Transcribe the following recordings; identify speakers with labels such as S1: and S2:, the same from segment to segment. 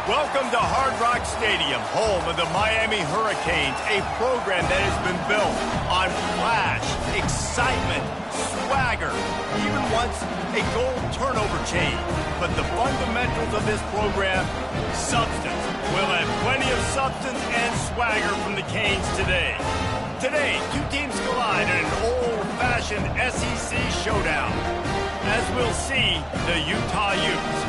S1: Welcome to Hard Rock Stadium, home of the Miami Hurricanes, a program that has been built on flash, excitement, swagger, even once a goal turnover chain. But the fundamentals of this program, substance. We'll have plenty of substance and swagger from the Canes today. Today, two teams collide in an old-fashioned SEC showdown. As we'll see, the Utah Utes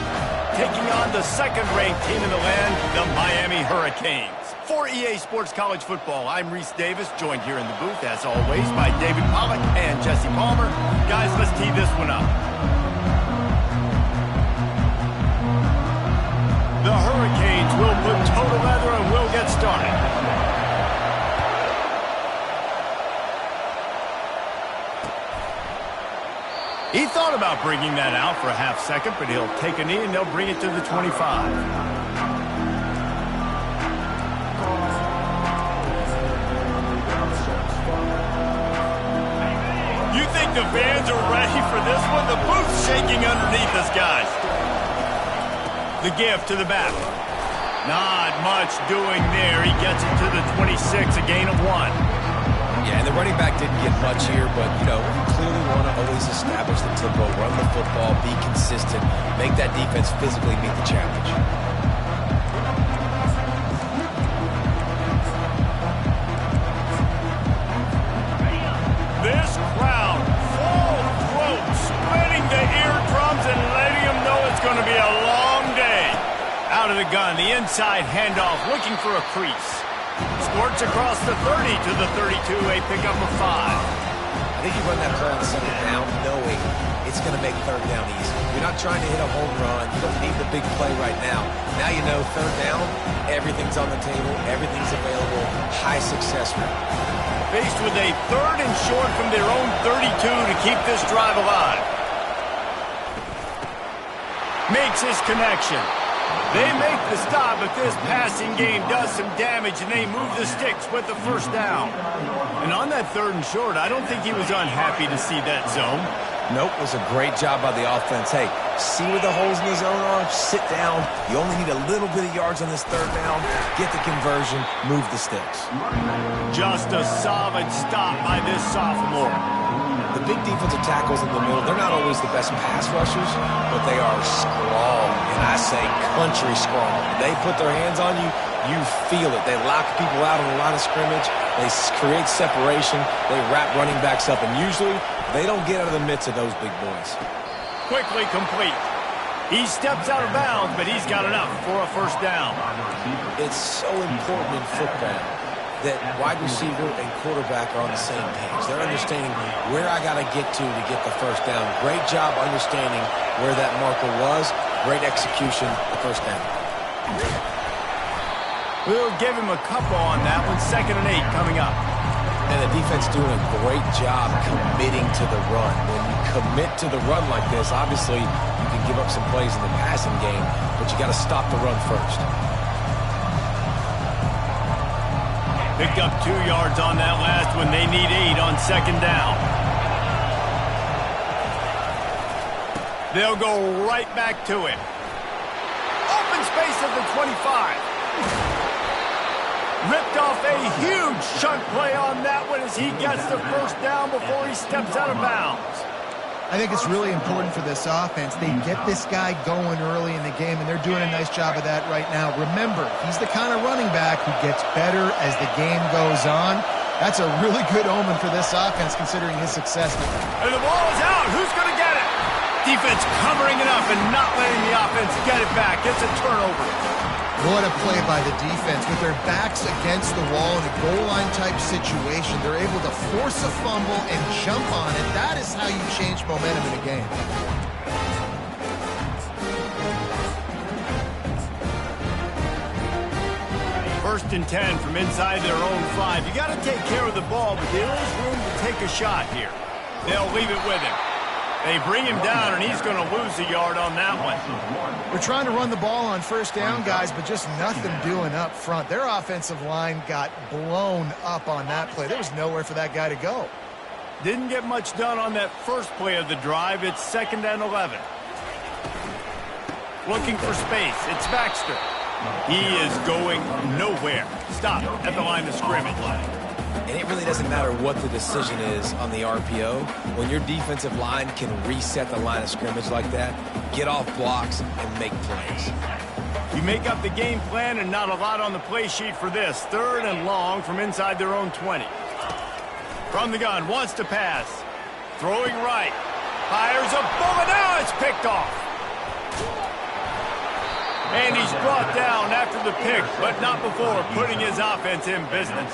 S1: taking on the second-ranked team in the land, the Miami Hurricanes. For EA Sports College Football, I'm Reese Davis, joined here in the booth, as always, by David Pollack and Jesse Palmer. Guys, let's tee this one up. The Hurricanes will put toe to leather and we'll get started. He thought about bringing that out for a half second, but he'll take a knee and they'll bring it to the 25. You think the fans are ready for this one? The booth's shaking underneath us, guys. The give to the back. Not much doing there. He gets it to the 26, a gain of 1.
S2: Yeah, and the running back didn't get much here, but, you know, we clearly want to always establish the tempo, run the football, be consistent, make that defense physically meet the challenge.
S1: This crowd, full throat, splitting the eardrums and letting them know it's going to be a long day. Out of the gun, the inside handoff, looking for a crease. Squirts across the 30 to the 32, a pickup of 5.
S2: I think you run that play on second down knowing it's going to make third down easy. You're not trying to hit a home run. You don't need the big play right now. Now you know third down, everything's on the table, everything's available, high success rate.
S1: Faced with a third and short from their own 32 to keep this drive alive. Makes his connection. They make the stop, but this passing game does some damage, and they move the sticks with the first down. And on that third and short, I don't think he was unhappy to see that zone.
S2: Nope, it was a great job by the offense. Hey, see where the holes in the zone are? Sit down. You only need a little bit of yards on this third down. Get the conversion, move the sticks.
S1: Just a solid stop by this sophomore.
S2: The big defensive tackles in the middle, they're not always the best pass rushers, but they are strong, and I say country strong. They put their hands on you, you feel it. They lock people out on the line of scrimmage. They create separation. They wrap running backs up, and usually they don't get out of the midst of those big boys.
S1: Quickly complete. He steps out of bounds, but he's got enough for a first down.
S2: It's so important in football that wide receiver and quarterback are on the same page. They're understanding where I got to get the first down. Great job understanding where that marker was. Great execution, the first down.
S1: We'll give him a couple on that one. 2nd and 8 coming up.
S2: And the defense doing a great job committing to the run. When you commit to the run like this, obviously you can give up some plays in the passing game, but you got to stop the run first.
S1: Picked up 2 yards on that last one. They need 8 on 2nd down. They'll go right back to him. Open space at the 25. Ripped off a huge chunk play on that one as he gets the first down before he steps out of bounds.
S3: I think it's really important for this offense. They get this guy going early in the game, and they're doing a nice job of that right now. Remember, he's the kind of running back who gets better as the game goes on. That's a really good omen for this offense, considering his success.
S1: And the ball is out. Who's going to get it? Defense covering it up and not letting the offense get it back. It's a turnover.
S3: What a play by the defense. With their backs against the wall in a goal line type situation, they're able to force a fumble and jump on it. That is how you change momentum in a game.
S1: First and 10 from inside their own 5. You got to take care of the ball, but there is room to take a shot here. They'll leave it with him. They bring him down, and he's going to lose a yard on that one.
S3: We're trying to run the ball on first down, guys, but just nothing doing up front. Their offensive line got blown up on that play. There was nowhere for that guy to go.
S1: Didn't get much done on that first play of the drive. It's 2nd and 11. Looking for space. It's Baxter. He is going nowhere. Stop at the line of scrimmage.
S2: And it really doesn't matter what the decision is on the RPO. When your defensive line can reset the line of scrimmage like that, get off blocks and make plays.
S1: You make up the game plan and not a lot on the play sheet for this. 3rd and long from inside their own 20. From the gun, wants to pass. Throwing right. Fires a bullet. Now it's picked off. And he's brought down after the pick, but not before putting his offense in business.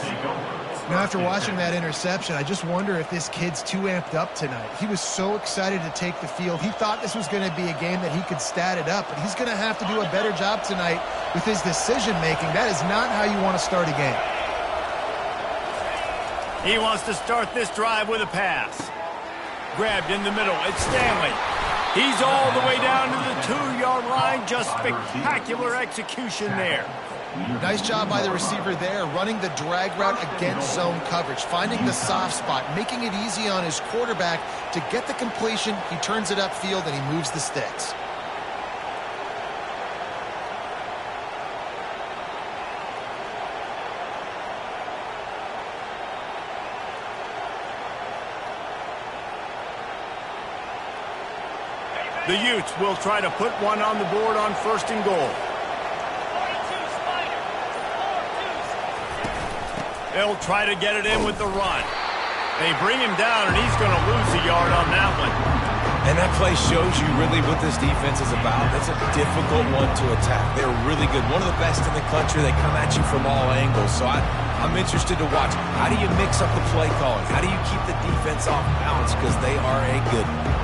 S3: Now, after watching that interception, I just wonder if this kid's too amped up tonight. He was so excited to take the field. He thought this was going to be a game that he could stat it up, but he's going to have to do a better job tonight with his decision-making. That is not how you want to start a game.
S1: He wants to start this drive with a pass. Grabbed in the middle. It's Stanley. He's all the way down to the 2-yard line. Just spectacular execution there.
S3: Nice job by the receiver there, running the drag route against zone coverage, finding the soft spot, making it easy on his quarterback to get the completion. He turns it upfield and he moves the sticks.
S1: The Utes will try to put one on the board on 1st and goal. They'll try to get it in with the run. They bring him down, and he's going to lose a yard on that one.
S2: And that play shows you really what this defense is about. It's a difficult one to attack. They're really good. One of the best in the country. They come at you from all angles. So I'm interested to watch. How do you mix up the play calling? How do you keep the defense off balance? Because they are a good one.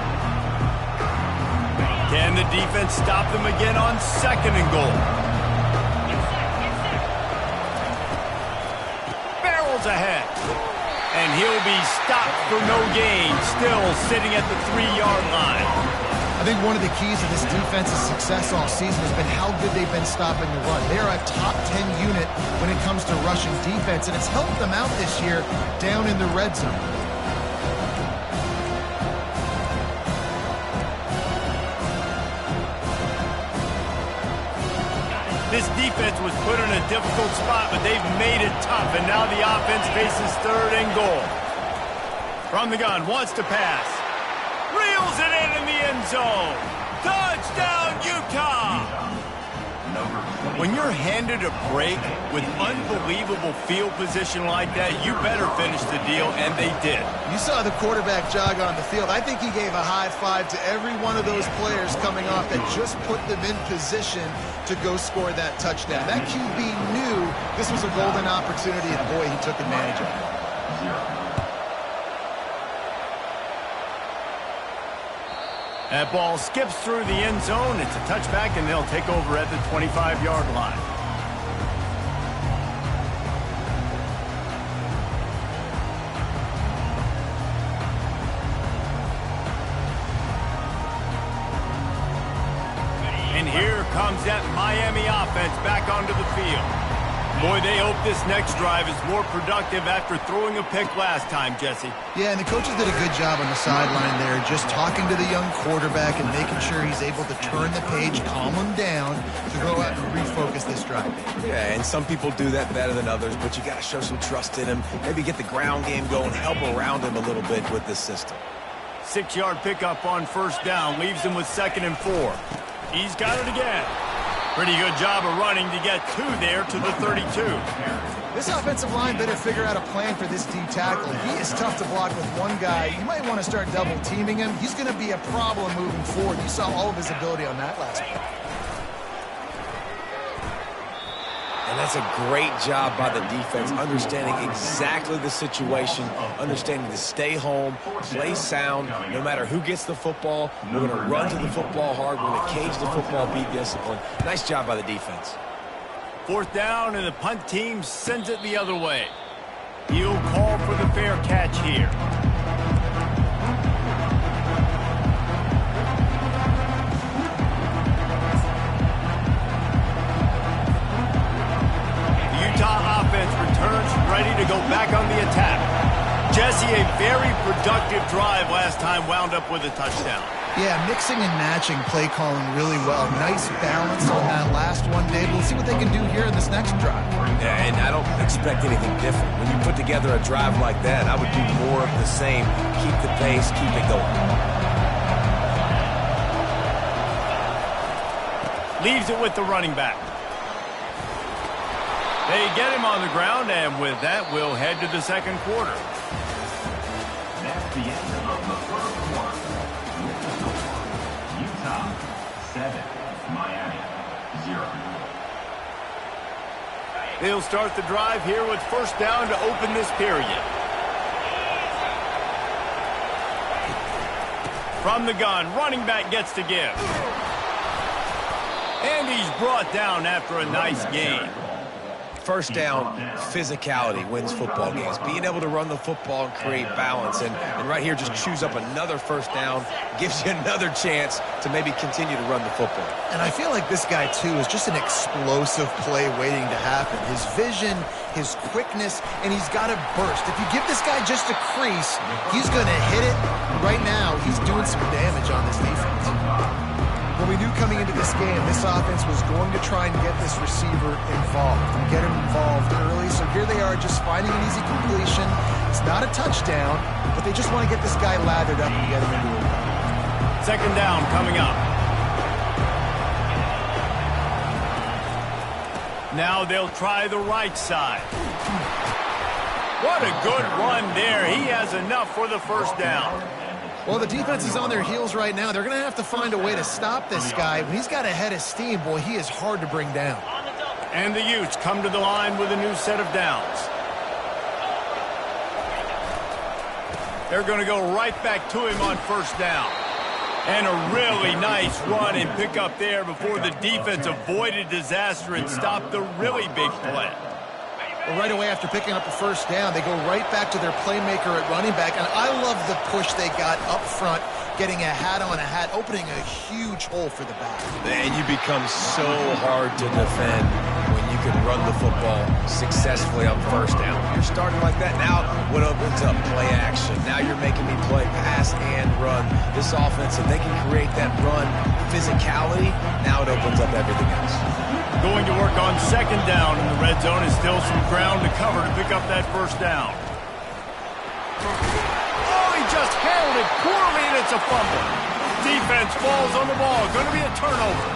S1: Can the defense stop them again on 2nd and goal? Ahead, and he'll be stopped for no gain, still sitting at the 3-yard line.
S3: I think one of the keys to this defense's success all season has been how good they've been stopping the run. They're a top 10 unit when it comes to rushing defense, and it's helped them out this year down in the red zone.
S1: This defense was put in a difficult spot, but they've made it tough, and now the offense faces 3rd and goal. From the gun, wants to pass. Reels it in the end zone. Touchdown, Utah! When you're handed a break with unbelievable field position like that, you better finish the deal, and they did.
S3: You saw the quarterback jog on the field. I think he gave a high five to every one of those players coming off that just put them in position to go score that touchdown. That QB knew this was a golden opportunity, and boy, he took advantage of it.
S1: That ball skips through the end zone. It's a touchback, and they'll take over at the 25-yard line. And here comes that Miami offense back onto the field. Boy, they hope this next drive is more productive after throwing a pick last time, Jesse.
S3: Yeah, and the coaches did a good job on the sideline there, just talking to the young quarterback and making sure he's able to turn the page, calm him down, to go out and refocus this drive.
S2: Yeah, and some people do that better than others, but you got to show some trust in him, maybe get the ground game going, help around him a little bit with this system.
S1: 6-yard pickup on 1st down, leaves him with 2nd and 4. He's got it again. Pretty good job of running to get 2 there to the 32.
S3: This offensive line better figure out a plan for this D tackle. He is tough to block with one guy. You might want to start double teaming him. He's going to be a problem moving forward. You saw all of his ability on that last play.
S2: And that's a great job by the defense, understanding exactly the situation, understanding to stay home, play sound, no matter who gets the football. We're going to run to the football hard. We're going to cage the football, be disciplined. Nice job by the defense.
S1: 4th down, and the punt team sends it the other way. He'll call for the fair catch here. Returns ready to go back on the attack. Jesse, a very productive drive last time wound up with a touchdown.
S3: Yeah, mixing and matching play calling really well. Nice balance on that last one, Dave. We'll see what they can do here in this next drive.
S2: Yeah, and I don't expect anything different. When you put together a drive like that, I would do more of the same. Keep the pace, keep it going.
S1: Leaves it with the running back. They get him on the ground, and with that, we'll head to the second quarter.
S4: That's the end of the first quarter. Utah 7, Miami 0.
S1: They'll start the drive here with first down to open this period. From the gun, running back gets to give. And he's brought down after a nice gain.
S2: First down, physicality wins football games. Being able to run the football and create balance. And right here, just choose up another first down. Gives you another chance to maybe continue to run the football.
S3: And I feel like this guy, too, is just an explosive play waiting to happen. His vision, his quickness, and he's got a burst. If you give this guy just a crease, he's going to hit it. Right now, he's doing some damage on this defense. Well, we knew coming into this game, this offense was going to try and get this receiver involved and get him involved early. So here they are just finding an easy completion. It's not a touchdown, but they just want to get this guy lathered up and get him into it.
S1: Second down coming up. Now they'll try the right side. What a good run there. He has enough for the first down.
S3: Well, the defense is on their heels right now. They're going to have to find a way to stop this guy. When he's got a head of steam, boy, he is hard to bring down.
S1: And the Utes come to the line with a new set of downs. They're going to go right back to him on first down. And a really nice run and pick up there before the defense avoided disaster and stopped the really big play.
S3: Well, right away after picking up the first down, they go right back to their playmaker at running back. And I love the push they got up front, getting a hat on a hat, opening a huge hole for the back.
S2: And you become so hard to defend when you can run the football successfully on first down. You're starting like that. Now, what opens up? Play action. Now you're making me play pass and run. This offense, if they can create that run physicality, now it opens up everything else.
S1: Going to work on second down in the red zone is still some ground to cover to pick up that first down. Oh, he just handled it poorly, and it's a fumble. Defense falls on the ball. Going to be a turnover.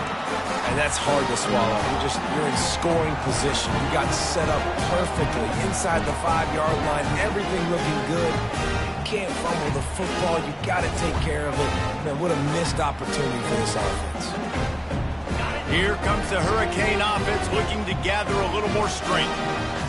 S2: And that's hard to swallow. You're in scoring position. You got set up perfectly inside the 5-yard line. Everything looking good. You can't fumble the football. You got to take care of it. Man, what a missed opportunity for this offense.
S1: Here comes the Hurricane offense looking to gather a little more strength.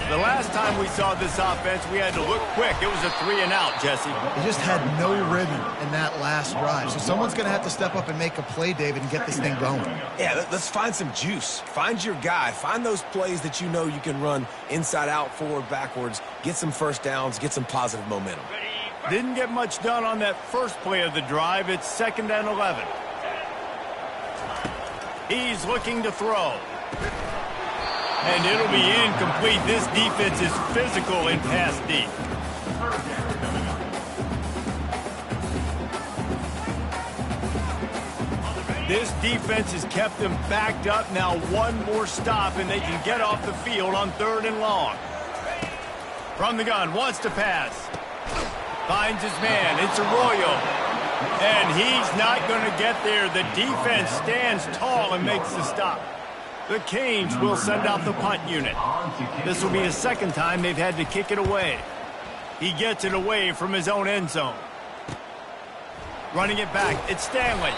S1: The last time we saw this offense, we had to look quick. It was a 3-and-out, Jesse.
S3: They just had no rhythm in that last drive. So someone's going to have to step up and make a play, David, and get this thing going.
S2: Yeah, let's find some juice. Find your guy. Find those plays that you know you can run inside out, forward, backwards. Get some first downs. Get some positive momentum.
S1: Didn't get much done on that first play of the drive. It's 2nd and 11. He's looking to throw. And it'll be incomplete. This defense is physical and pass deep. This defense has kept them backed up. Now one more stop, and they can get off the field on 3rd and long. From the gun, wants to pass. Finds his man. It's Arroyo. And he's not going to get there. The defense stands tall and makes the stop. The Canes will send out the punt unit. This will be the second time they've had to kick it away. He gets it away from his own end zone. Running it back, it's Stanley.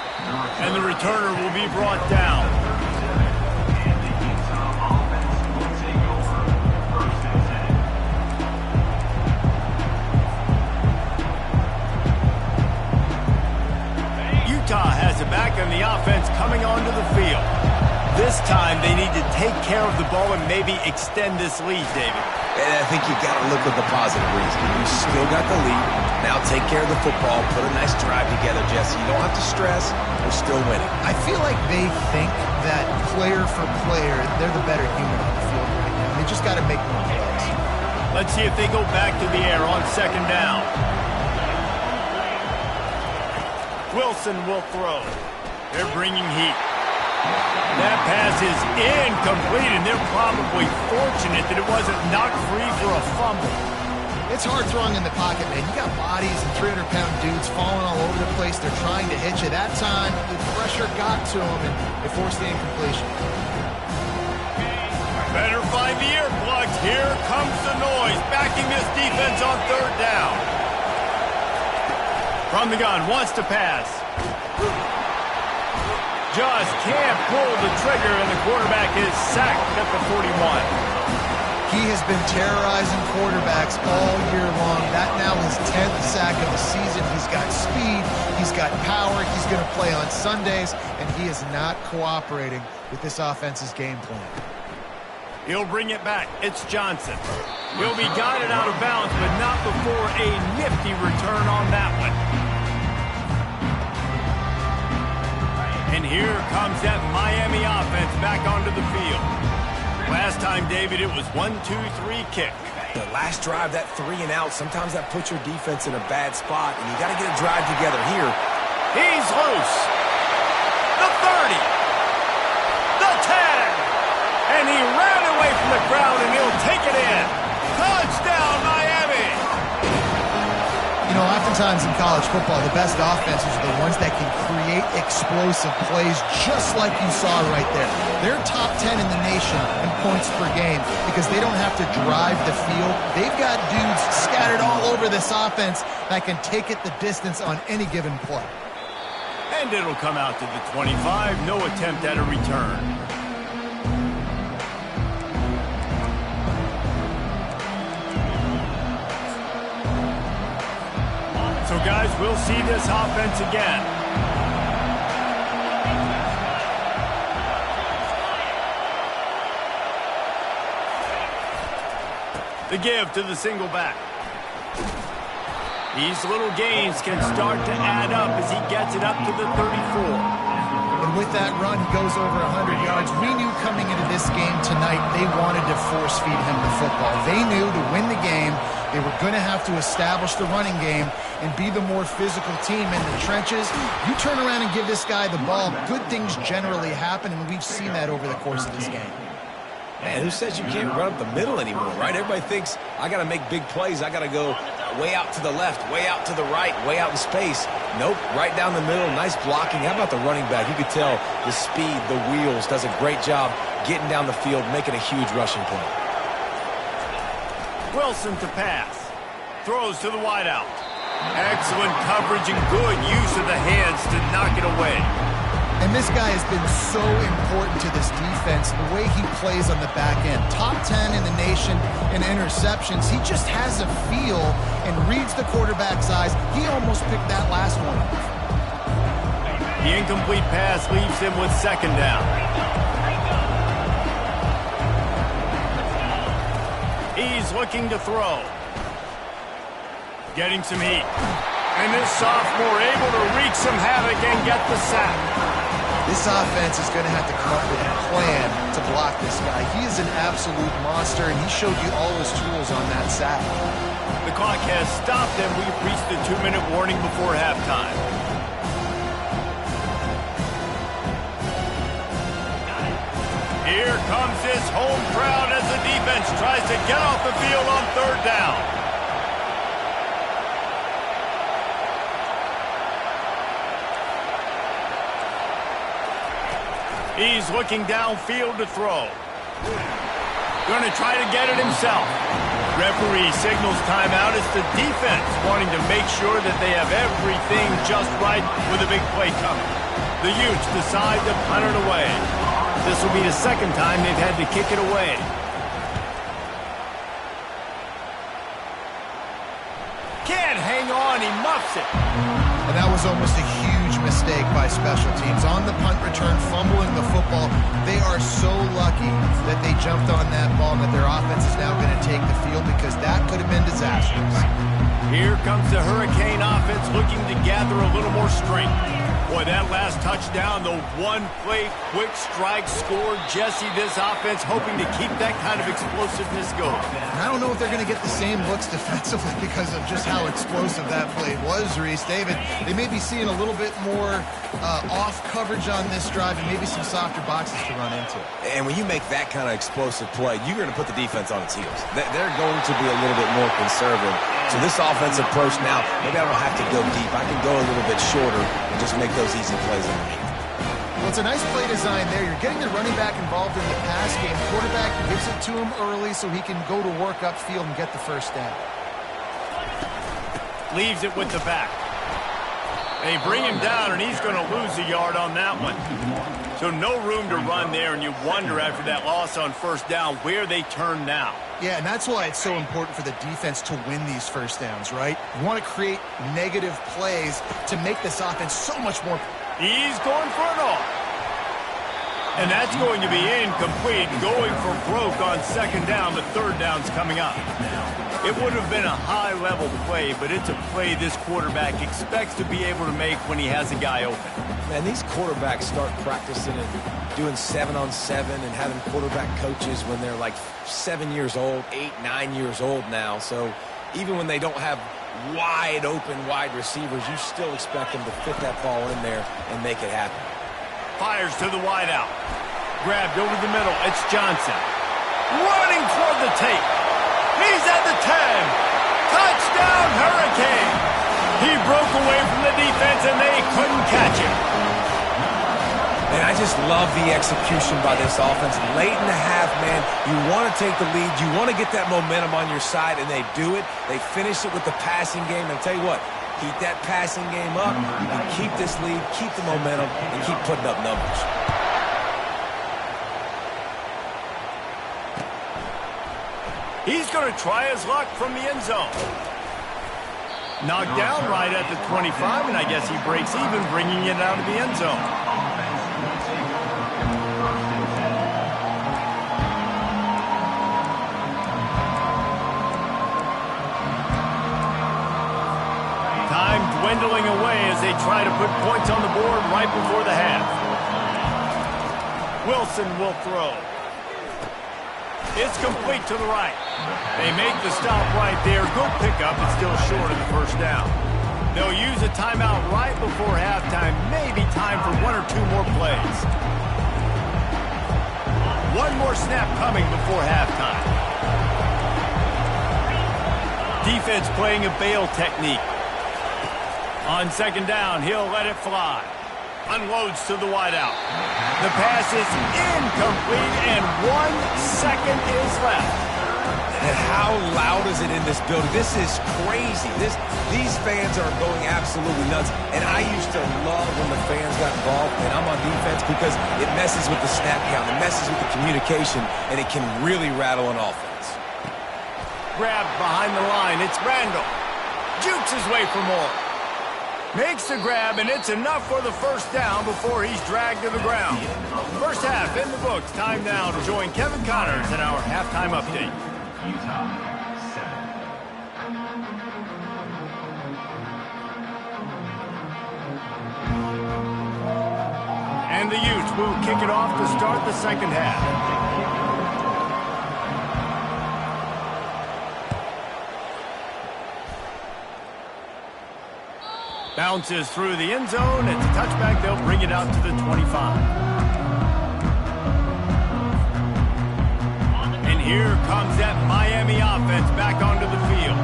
S1: And the returner will be brought down. Utah has it back, and the offense coming onto the field. This time they need to take care of the ball and maybe extend this lead, David.
S2: And I think you've got to look at the positive reason. You still got the lead. Now take care of the football. Put a nice drive together, Jesse. You don't have to stress. We're still winning.
S3: I feel like they think that player for player, they're the better human on the field right now. They just got to make more plays.
S1: Let's see if they go back to the air on 2nd down. Wilson will throw. They're bringing heat. That pass is incomplete, and they're probably fortunate that it wasn't knocked free for a fumble.
S3: It's hard throwing in the pocket, man. You got bodies and 300-pound dudes falling all over the place. They're trying to hit you. That time, the pressure got to them, and they forced the incompletion.
S1: Better find the earplugs. Here comes the noise, backing this defense on third down. From the gun, wants to pass. Just can't pull the trigger, and the quarterback is sacked at the 41.
S3: He has been terrorizing quarterbacks all year long. That now his 10th sack of the season. He's got speed. He's got power. He's going to play on Sundays, and he is not cooperating with this offense's game plan.
S1: He'll bring it back. It's Johnson. He'll be guided out of bounds, but not before a nifty return on that one. And here comes that Miami offense back onto the field. Last time, David, it was 1-2-3 kick.
S2: The last drive, that 3 and out, sometimes that puts your defense in a bad spot, and you got to get a drive together here.
S1: He's loose. The 30. The 10. And he ran away from the crowd, and he'll take it in. Touchdown, Miami.
S3: You know, oftentimes in college football, the best offenses are the ones that can create explosive plays just like you saw right there. They're top 10 in the nation in points per game because they don't have to drive the field. They've got dudes scattered all over this offense that can take it the distance on any given play.
S1: And it'll come out to the 25. No attempt at a return. So, guys, we'll see this offense again. The give to the single back. These little gains can start to add up as he gets it up to the 34.
S3: And with that run, he goes over 100 yards. We knew coming into this game tonight they wanted to force feed him the football. They knew to win the game, they were going to have to establish the running game and be the more physical team in the trenches. You turn around and give this guy the ball, good things generally happen, and we've seen that over the course of this game.
S2: Man, who says you can't run up the middle anymore, right? Everybody thinks, I got to make big plays. I got to go way out to the left, way out to the right, way out in space. Nope, right down the middle, nice blocking. How about the running back? You could tell the speed, the wheels, does a great job getting down the field, making a huge rushing play.
S1: Wilson to pass. Throws to the wideout. Excellent coverage and good use of the hands to knock it away.
S3: And this guy has been so important to this defense, the way he plays on the back end. Top 10 in the nation in interceptions. He just has a feel and reads the quarterback's eyes. He almost picked that last one.
S1: The incomplete pass leaves him with second down. He's looking to throw. Getting some heat. And this sophomore able to wreak some havoc and get the sack.
S3: This offense is going to have to come up with a plan to block this guy. He is an absolute monster, and he showed you all his tools on that sack.
S1: The clock has stopped, and we've reached the 2-minute warning before halftime. Here comes this home crowd as the defense tries to get off the field on third down. He's looking downfield to throw. Going to try to get it himself. Referee signals timeout as the defense wanting to make sure that they have everything just right with a big play coming. The Utes decide to punt it away. This will be the second time they've had to kick it away. Can't hang on, he muffs it.
S3: And that was almost a huge mistake by special teams. On the punt return, fumbling the football, they are so lucky that they jumped on that ball and that their offense is now going to take the field because that could have been disastrous.
S1: Here comes the Hurricane offense looking to gather a little more strength. Boy, that last touchdown, the one-play quick strike score. Jesse, this offense hoping to keep that kind of explosiveness going.
S3: And I don't know if they're going to get the same looks defensively because of just how explosive that play was, Reese. David, they may be seeing a little bit more more off coverage on this drive and maybe some softer boxes to run into.
S2: And when you make that kind of explosive play, you're going to put the defense on its heels. They're going to be a little bit more conservative. So this offensive approach now, maybe I don't have to go deep. I can go a little bit shorter and just make those easy plays underneath.
S3: Well, it's a nice play design there. You're getting the running back involved in the pass game. Quarterback gives it to him early so he can go to work upfield and get the first down.
S1: Leaves it with the back. They bring him down, and he's going to lose a yard on that one. So no room to run there, and you wonder after that loss on first down where they turn now.
S3: Yeah, and that's why it's so important for the defense to win these first downs, right? You want to create negative plays to make this offense so much more.
S1: He's going for it all. And that's going to be incomplete, going for broke on second down. The third down's coming up. It would have been a high-level play, but it's a play this quarterback expects to be able to make when he has a guy open.
S2: Man, these quarterbacks start practicing and doing 7-on-7 and having quarterback coaches when they're like 7 years old, 8, 9 years old now. So even when they don't have wide-open wide receivers, you still expect them to fit that ball in there and make it happen.
S1: Fires to the wide out. Grabbed over the middle. It's Johnson. Running toward the tape. He's at the 10. Touchdown, Hurricane. He broke away from the defense, and they couldn't catch him.
S2: And I just love the execution by this offense. Late in the half, man, you want to take the lead. You want to get that momentum on your side, and they do it. They finish it with the passing game. And I'll tell you what, keep that passing game up, and keep this lead, keep the momentum, and keep putting up numbers.
S1: He's going to try his luck from the end zone. Knocked down right at the 25, and I guess he breaks even, bringing it out of the end zone. Time dwindling away as they try to put points on the board right before the half. Wilson will throw. It's complete to the right. They make the stop right there. Good pickup, but still short of the first down. They'll use a timeout right before halftime. Maybe time for one or two more plays. One more snap coming before halftime. Defense playing a bail technique. On second down, he'll let it fly. Unloads to the wideout. The pass is incomplete, and 1 second is left.
S2: And how loud is it in this building? This is crazy. These fans are going absolutely nuts. And I used to love when the fans got involved, and I'm on defense because it messes with the snap count. It messes with the communication, and it can really rattle an offense.
S1: Grabbed behind the line. It's Randall. Jukes his way for more. Makes the grab, and it's enough for the first down before he's dragged to the ground. First half in the books. Time now to join Kevin Connors in our halftime update.
S4: Utah 7.
S1: And the Utes will kick it off to start the second half. Bounces through the end zone. It's a touchback. They'll bring it out to the 25. And here comes that Miami offense back onto the field.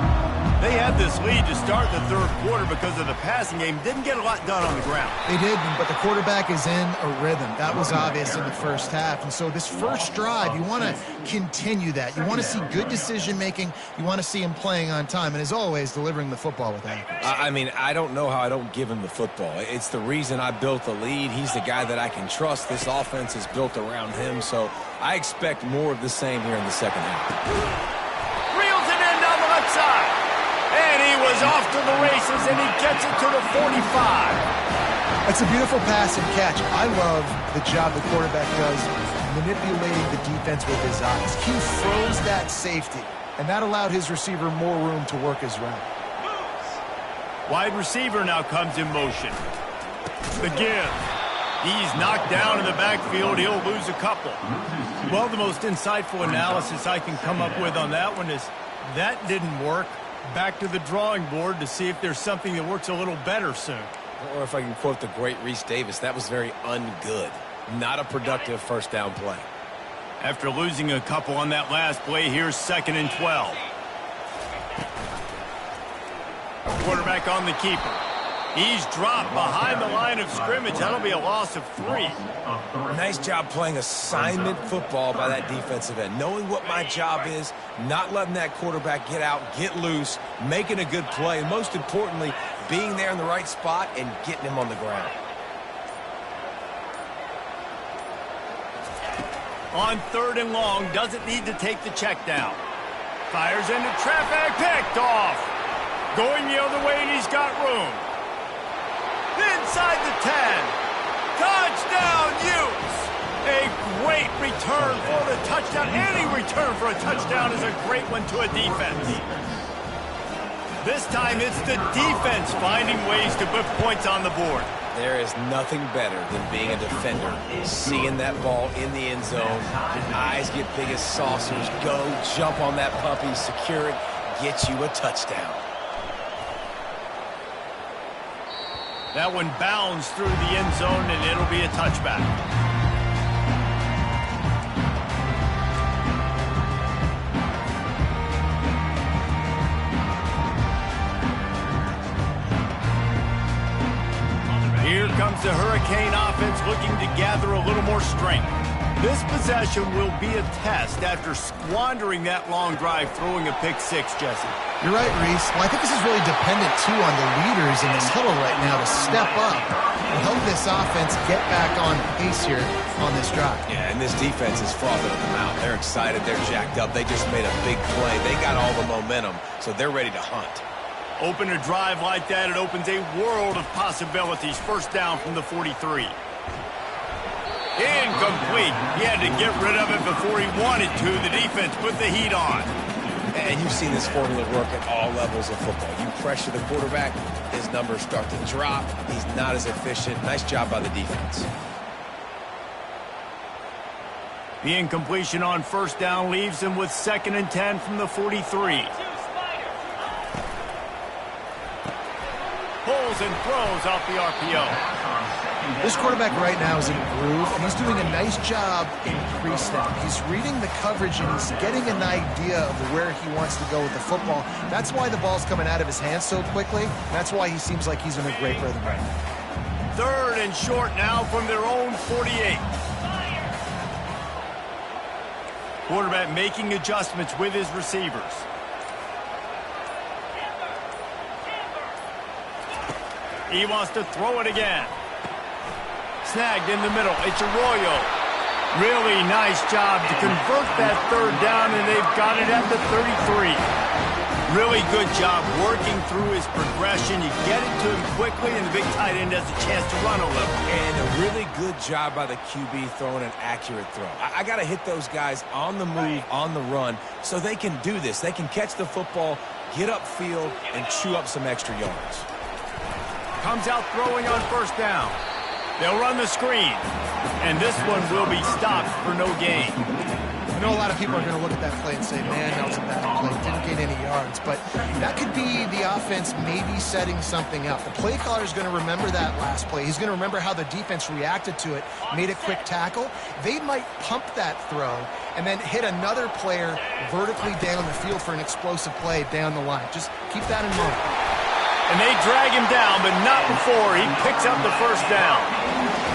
S1: They had this lead to start the third quarter because of the passing game. Didn't get a lot done on the ground.
S3: They didn't, but the quarterback is in a rhythm. That was obvious in the first half. And so this first drive, you want to continue that. You want to see good decision-making. You want to see him playing on time. And as always, delivering the football with accuracy.
S2: I mean, I don't know how I don't give him the football. It's the reason I built the lead. He's the guy that I can trust. This offense is built around him. So I expect more of the same here in the second half.
S1: Reels it in down the left side. And he was off to the races, and he gets it to the 45.
S3: That's a beautiful pass and catch. I love the job the quarterback does manipulating the defense with his eyes. He froze that safety, and that allowed his receiver more room to work his route.
S1: Wide receiver now comes in motion. The give. He's knocked down in the backfield. He'll lose a couple. Well, the most insightful analysis I can come up with on that one is that didn't work. Back to the drawing board to see if there's something that works a little better soon.
S2: Or if I can quote the great Reese Davis, that was very ungood. Not a productive first down play.
S1: After losing a couple on that last play, here's 2nd and 12. Quarterback on the keeper. He's dropped behind the line of scrimmage. That'll be a loss of 3.
S2: Nice job playing assignment football by that defensive end. Knowing what my job is, not letting that quarterback get out, get loose, making a good play, and most importantly, being there in the right spot and getting him on the ground.
S1: On 3rd and long, doesn't need to take the check down. Fires into traffic, picked off. Going the other way, and he's got room. Inside the 10. Touchdown, Utes. A great return for the touchdown. Any return for a touchdown is a great one to a defense. This time it's the defense finding ways to put points on the board.
S2: There is nothing better than being a defender, seeing that ball in the end zone, your eyes get big as saucers, go, jump on that puppy, secure it, get you a touchdown.
S1: That one bounds through the end zone, and it'll be a touchback. Here comes the Hurricane offense looking to gather a little more strength. This possession will be a test after squandering that long drive, throwing a pick 6, Jesse.
S3: You're right, Reese. Well, I think this is really dependent, too, on the leaders in this huddle right now to step up and help this offense get back on pace here on this drive.
S2: Yeah, and this defense is frothing them out. They're excited. They're jacked up. They just made a big play. They got all the momentum, so they're ready to hunt.
S1: Open a drive like that, it opens a world of possibilities. First down from the 43. Incomplete. He had to get rid of it before he wanted to. The defense put the heat on.
S2: And you've seen this formula work at all levels of football. You pressure the quarterback, his numbers start to drop. He's not as efficient. Nice job by the defense.
S1: The incompletion on first down leaves him with 2nd and 10 from the 43. Pulls and throws off the RPO.
S3: This quarterback right now is in a groove, and he's doing a nice job increasing it. He's reading the coverage, and he's getting an idea of where he wants to go with the football. That's why the ball's coming out of his hands so quickly. That's why he seems like he's in a great rhythm right now.
S1: 3rd and short now from their own 48. Quarterback making adjustments with his receivers. He wants to throw it again. Snagged in the middle. It's Arroyo. Really nice job to convert that 3rd down, and they've got it at the 33. Really good job working through his progression. You get it to him quickly, and the big tight end has a chance to run a little.
S2: And a really good job by the QB throwing an accurate throw. I got to hit those guys on the move, on the run, so they can do this. They can catch the football, get upfield, and chew up some extra yards.
S1: Comes out throwing on first down. They'll run the screen, and this one will be stopped for no gain.
S3: I know a lot of people are going to look at that play and say, man, that was a bad play. Didn't gain any yards. But that could be the offense maybe setting something up. The play caller is going to remember that last play. He's going to remember how the defense reacted to it, made a quick tackle. They might pump that throw and then hit another player vertically down the field for an explosive play down the line. Just keep that in mind.
S1: And they drag him down, but not before he picks up the first down.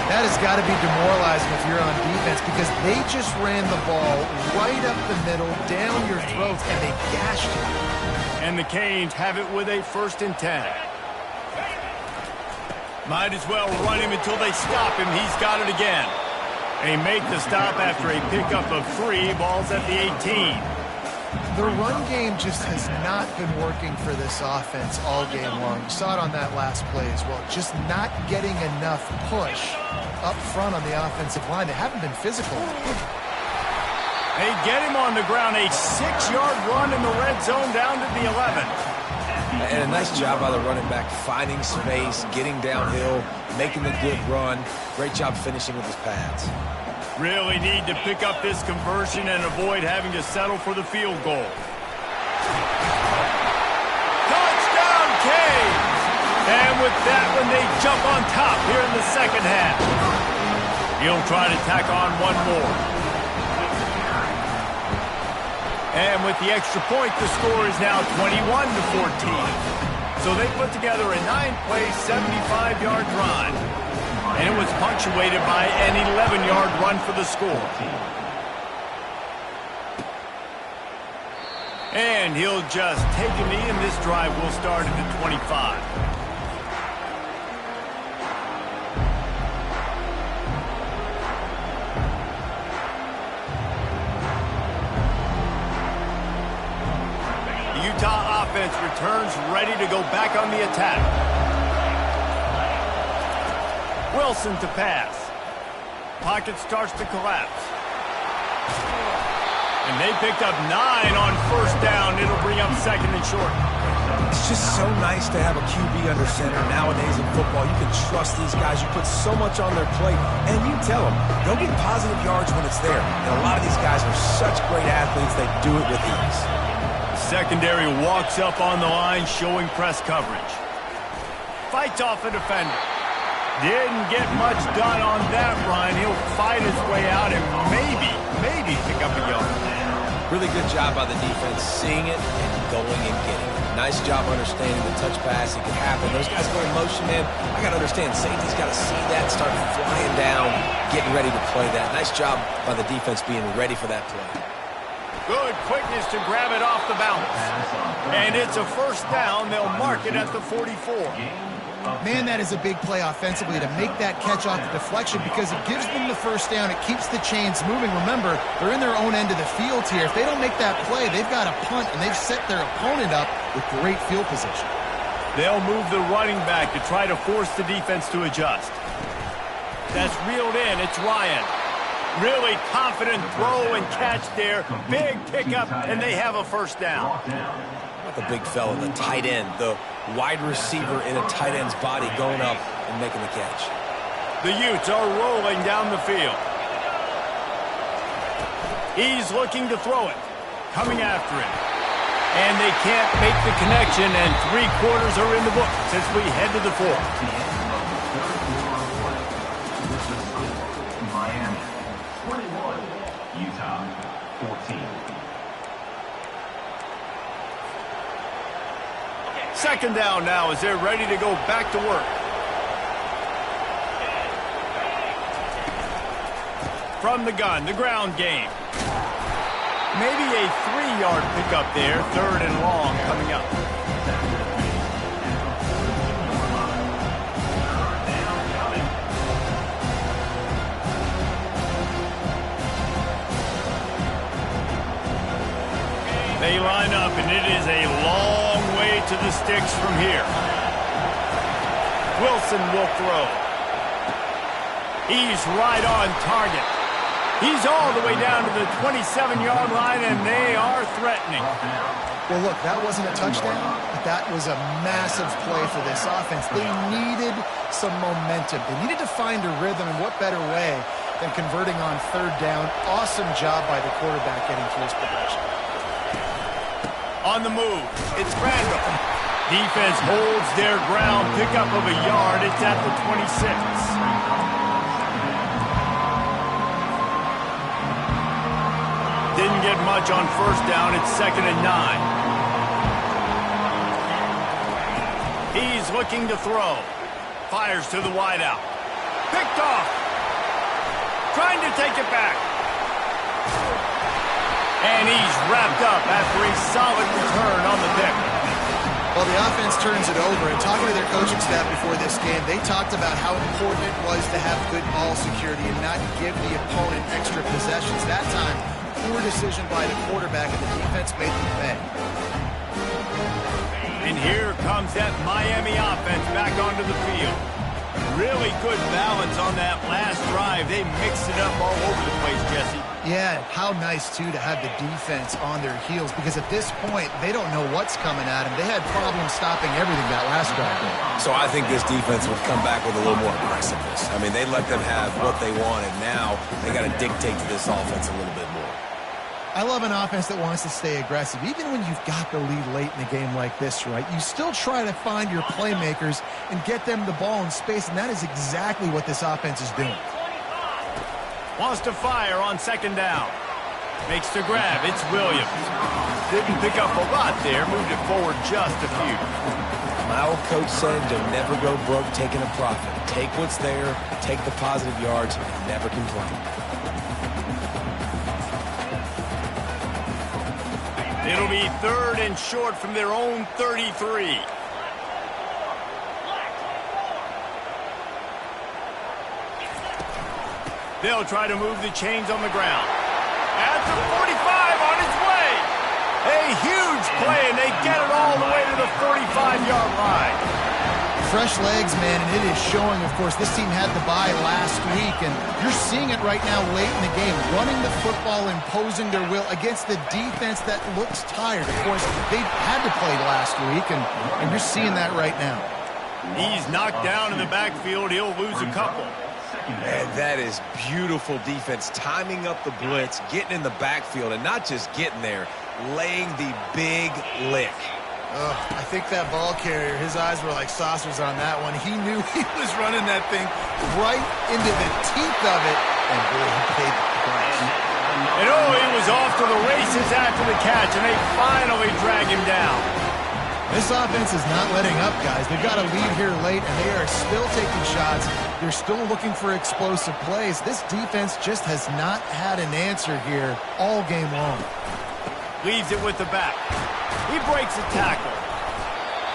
S3: That has got to be demoralizing if you're on defense, because they just ran the ball right up the middle, down your throats, and they gashed you.
S1: And the Canes have it with a 1st and 10. Might as well run him until they stop him. He's got it again. They make the stop after a pickup of 3. Ball's at the 18.
S3: The run game just has not been working for this offense all game long. You saw it on that last play as well. Just not getting enough push up front on the offensive line. They haven't been physical.
S1: They get him on the ground. A 6-yard run in the red zone down to the 11.
S2: And a nice job by the running back, finding space, getting downhill, making a good run. Great job finishing with his pads.
S1: Really need to pick up this conversion and avoid having to settle for the field goal. Touchdown, Canes! And with that one, they jump on top here in the second half. He'll try to tack on one more. And with the extra point, the score is now 21-14. So they put together a 9-play, 75-yard drive. And it was punctuated by an 11-yard run for the score. And he'll just take a knee, and this drive will start at the 25. The Utah offense returns ready to go back on the attack. Wilson to pass. Pocket starts to collapse. And they picked up 9 on first down. It'll bring up second and short.
S2: It's just so nice to have a QB under center. Nowadays in football, you can trust these guys. You put so much on their plate, and you tell them, go get positive yards when it's there. And a lot of these guys are such great athletes, they do it with ease.
S1: Secondary walks up on the line, showing press coverage. Fights off a defender. Didn't get much done on that run. He'll fight his way out and maybe pick up a yard.
S2: Really good job by the defense, seeing it and going and getting it. Nice job understanding the touch pass. It could happen. Those guys go in motion, man. I got to understand, safety's got to see that, start flying down, getting ready to play that. Nice job by the defense being ready for that play.
S1: Good quickness to grab it off the bounce. And it's a first down. They'll mark it at the 44.
S3: Man, that is a big play offensively to make that catch off the deflection because it gives them the first down. It keeps the chains moving. Remember, they're in their own end of the field here. If they don't make that play, they've got a punt, and they've set their opponent up with great field position.
S1: They'll move the running back to try to force the defense to adjust. That's reeled in. It's Ryan. Really confident throw and catch there. Big pickup, and they have a first down.
S2: The big fella, the tight end, the wide receiver in a tight end's body going up and making the catch.
S1: The Utes are rolling down the field. He's looking to throw it. Coming after him. And they can't make the connection, and 3 quarters are in the books as we head to the 4th.
S4: Miami 21, Utah 14.
S1: Second down now as they're ready to go back to work. From the gun, the ground game. Maybe a 3-yard pickup there, 3rd and long coming up. They line up, and it is a long way to the sticks from here. Wilson will throw. He's right on target. He's all the way down to the 27-yard line, and they are threatening.
S3: Well, look, that wasn't a touchdown, but that was a massive play for this offense. They needed some momentum. They needed to find a rhythm, and what better way than converting on 3rd down. Awesome job by the quarterback getting through his progression.
S1: On the move, it's Randall. Defense holds their ground, pickup of a yard. It's at the 26. Didn't get much on first down. It's 2nd and 9. He's looking to throw. Fires to the wideout. Picked off. Trying to take it back. And he's wrapped up after a solid return on the pick.
S3: Well, the offense turns it over, and talking to their coaching staff before this game, they talked about how important it was to have good ball security and not give the opponent extra possessions. That time, poor decision by the quarterback, and the defense made them pay.
S1: And here comes that Miami offense back onto the field. Really good balance on that last drive. They mixed it up all over the place, Jesse.
S3: Yeah, how nice, too, to have the defense on their heels, because at this point, they don't know what's coming at them. They had problems stopping everything that last drive.
S2: So I think this defense would come back with a little more aggressiveness. I mean, they let them have what they wanted. Now they got to dictate to this offense a little bit more.
S3: I love an offense that wants to stay aggressive. Even when you've got the lead late in the game like this, right, you still try to find your playmakers and get them the ball in space, and that is exactly what this offense is doing.
S1: Wants to fire on second down. Makes the grab. It's Williams. Didn't pick up a lot there. Moved it forward just a few.
S2: My old coach said, "Don't never go broke taking a profit. Take what's there, take the positive yards, and never complain."
S1: It'll be 3rd and short from their own 33. They'll try to move the chains on the ground. At the 45 on his way. A huge play, and they get it all the way to the 45-yard line.
S3: Fresh legs, man, and it is showing, of course. This team had the bye last week, and you're seeing it right now late in the game. Running the football, imposing their will against the defense that looks tired. Of course, they had to play last week, and you're seeing that right now.
S1: He's knocked down in the backfield. He'll lose a couple.
S2: Man, that is beautiful defense. Timing up the blitz, getting in the backfield, and not just getting there, laying the big lick.
S3: I think that ball carrier, his eyes were like saucers on that one. He knew he was running that thing right into the teeth of it, and boy, he paid the price.
S1: And he was off to the races after the catch, and they finally drag him down.
S3: This offense is not letting up, guys. They've got a lead here late, and they are still taking shots. They're still looking for explosive plays. This defense just has not had an answer here all game long.
S1: Leaves it with the back. He breaks a tackle.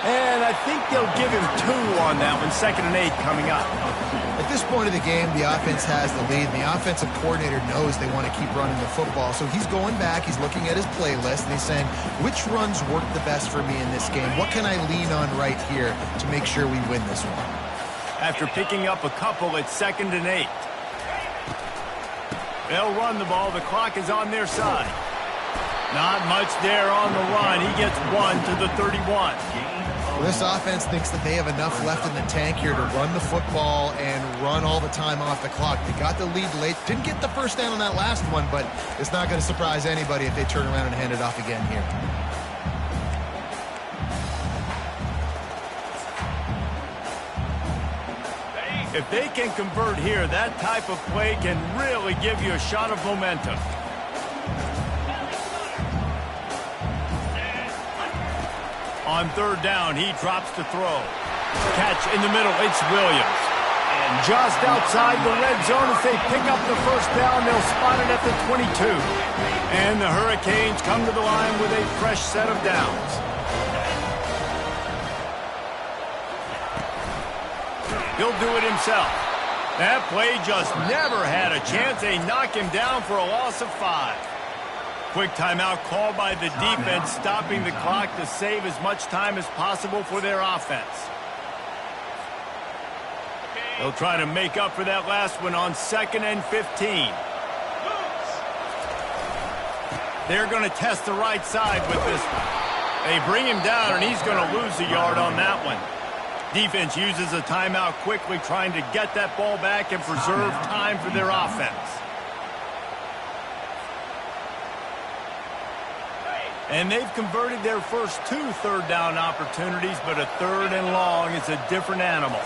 S1: And I think they'll give him 2 on that one. 2nd and 8 coming up.
S3: At this point of the game, the offense has the lead, and the offensive coordinator knows they want to keep running the football. So he's going back, he's looking at his playlist, and he's saying, which runs work the best for me in this game? What can I lean on right here to make sure we win this one?
S1: After picking up a couple, it's 2nd and 8. They'll run the ball. The clock is on their side. Not much there on the run. He gets 1 to the 31.
S3: Well, this offense thinks that they have enough left in the tank here to run the football and run all the time off the clock. They got the lead late. Didn't get the first down on that last one, but it's not going to surprise anybody if they turn around and hand it off again here.
S1: If they can convert here, that type of play can really give you a shot of momentum. On 3rd down, he drops to throw. Catch in the middle, it's Williams. And just outside the red zone, as they pick up the first down, they'll spot it at the 22. And the Hurricanes come to the line with a fresh set of downs. He'll do it himself. That play just never had a chance. They knock him down for a loss of 5. Quick timeout called by the defense, stopping the clock to save as much time as possible for their offense. They'll try to make up for that last one on 2nd and 15. They're going to test the right side with this one. They bring him down, and he's going to lose a yard on that one. Defense uses a timeout quickly, trying to get that ball back and preserve time for their offense. And they've converted their first 2 3rd down opportunities, but a 3rd and long is a different animal.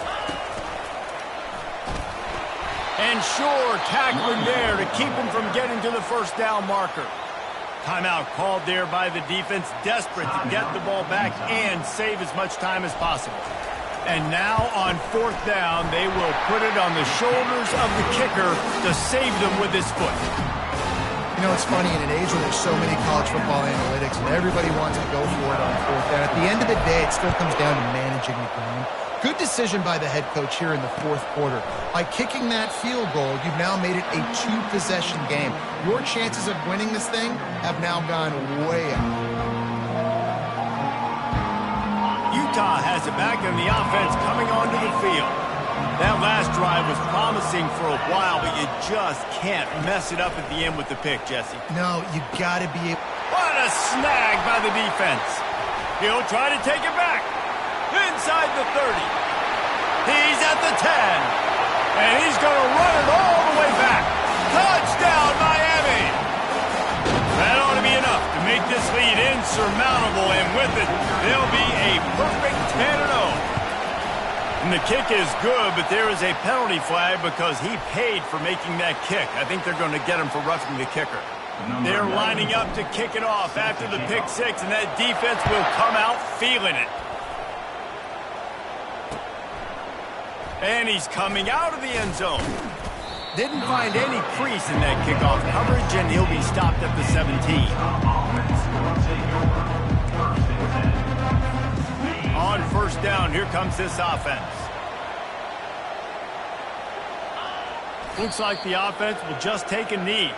S1: And sure, tackling there to keep him from getting to the first down marker. Timeout called there by the defense, desperate to get the ball back and save as much time as possible. And now on 4th down, they will put it on the shoulders of the kicker to save them with his foot.
S3: You know, it's funny, in an age where there's so many college football analytics and everybody wants to go for it on 4th down, at the end of the day, it still comes down to managing the game. Good decision by the head coach here in the 4th quarter. By kicking that field goal, you've now made it a 2-possession game. Your chances of winning this thing have now gone way up.
S1: Utah has it back, and the offense coming onto the field. That last drive was promising for a while, but you just can't mess it up at the end with the pick, Jesse.
S3: No, you got to be able...
S1: What a snag by the defense. He'll try to take it back. Inside the 30. He's at the 10. And he's going to run it all the way back. Touchdown, Miami. That ought with it. They'll be a perfect 10-0. And the kick is good, but there is a penalty flag because he paid for making that kick. I think they're going to get him for roughing the kicker. They're lining up to kick it off after the pick six, and that defense will come out feeling it. And he's coming out of the end zone. Didn't find any crease in that kickoff coverage, and he'll be stopped at the 17. On first down, here comes this offense. Looks like the offense will just take a knee.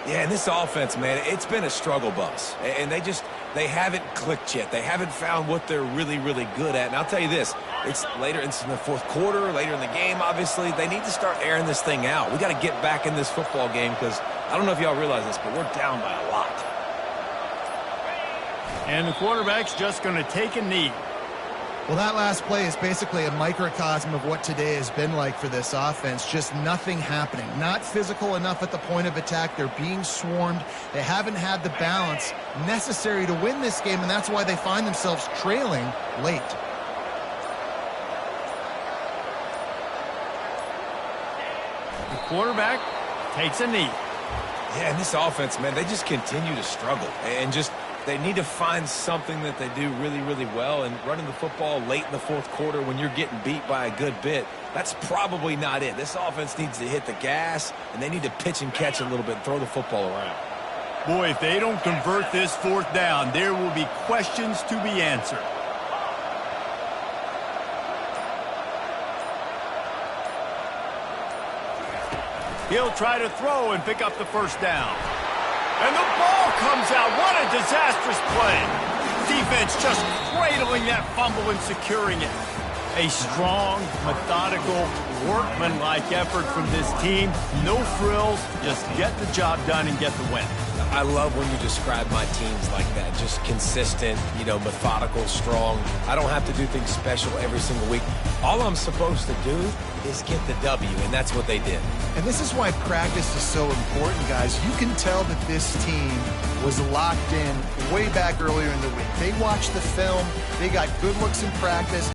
S2: Yeah, and this offense, man, it's been a struggle bus. And they haven't clicked yet. They haven't found what they're really, really good at. And I'll tell you this, it's in the fourth quarter, later in the game, obviously. They need to start airing this thing out. We got to get back in this football game because I don't know if y'all realize this, but we're down by a lot.
S1: And the quarterback's just going to take a knee.
S3: Well, that last play is basically a microcosm of what today has been like for this offense. Just nothing happening. Not physical enough at the point of attack. They're being swarmed. They haven't had the balance necessary to win this game, and that's why they find themselves trailing late.
S1: The quarterback takes a knee.
S2: Yeah, and this offense, man, they just continue to struggle. And they need to find something that they do really, really well. And running the football late in the fourth quarter when you're getting beat by a good bit, that's probably not it. This offense needs to hit the gas, and they need to pitch and catch a little bit and throw the football around.
S1: Boy, if they don't convert this fourth down, there will be questions to be answered. He'll try to throw and pick up the first down. And the ball comes out. What a disastrous play. Defense just cradling that fumble and securing it. A strong, methodical, workmanlike effort from this team. No frills, just get the job done and get the win.
S2: I love when you describe my teams like that. Just consistent, methodical, strong. I don't have to do things special every single week. All I'm supposed to do is get the W, and that's what they did.
S3: And this is why practice is so important, guys. You can tell that this team was locked in way back earlier in the week. They watched the film. They got good looks in practice.